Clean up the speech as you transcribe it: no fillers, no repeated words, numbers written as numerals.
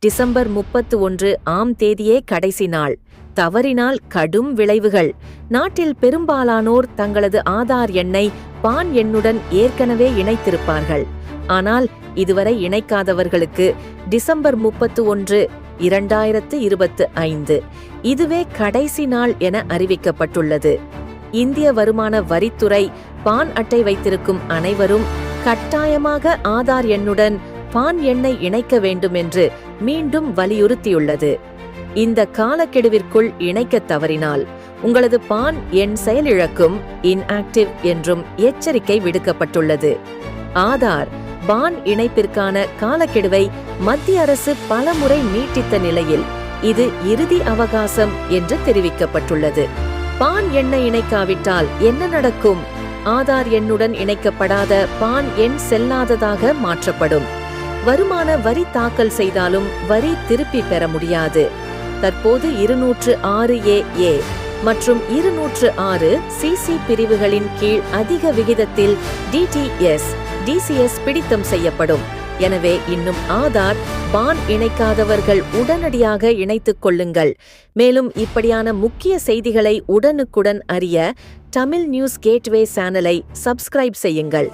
December 31 ஆம் தேதியே கடைசி நாள். தவறினால் கடும் விளைவுகள். நாட்டில் பெரும்பாலானோர் தங்களது ஆதார் எண்ணை பான் எண்ணுடன் ஏற்கனவே இணைத்திருப்பார்கள். ஆனால் இதுவரை இணைக்காதவர்களுக்கு டிசம்பர் 31, 2025 இதுவே கடைசி நாள் என அறிவிக்கப்பட்டுள்ளது. இந்திய வருமான வரித்துறை பான் அட்டை வைத்திருக்கும் அனைவரும் கட்டாயமாக ஆதார் எண்ணுடன் பான் எண்ணை இணைக்க வேண்டும் என்று மீண்டும் வலியுறுத்தியுள்ளது. இந்த காலக்கெடுவிற்குள் இணைக்க தவறினால் உங்களது பான் எண் செயலிழக்கும், இன்ஆக்டிவ் என்றும் எச்சரிக்கை விடுக்கப்பட்டுள்ளது. ஆதார் பான் இணைப்பிற்கான காலக்கெடுவை மத்திய அரசு பலமுறை நீட்டித்த நிலையில் இது இறுதி அவகாசம் என்று தெரிவிக்கப்பட்டுள்ளது. பான் எண்ணை இணைக்காவிட்டால் என்ன நடக்கும்? ஆதார் எண்ணுடன் இணைக்கப்படாத பான் எண் செல்லாததாக மாற்றப்படும். வருமான வரி தாக்கல் செய்தாலும் வரி திருப்பி பெற முடியாது. தற்போது 206A மற்றும் 206 CC பிரிவுகளின் கீழ் அதிக விகிதத்தில் DTS, DCS பிடித்தம் செய்யப்படும். எனவே இன்னும் ஆதார் பான் இணைக்காதவர்கள் உடனடியாக இணைத்துக் கொள்ளுங்கள். மேலும் இப்படியான முக்கிய செய்திகளை உடனுக்குடன் அறிய தமிழ் நியூஸ் கேட்வே சேனலை சப்ஸ்கிரைப் செய்யுங்கள்.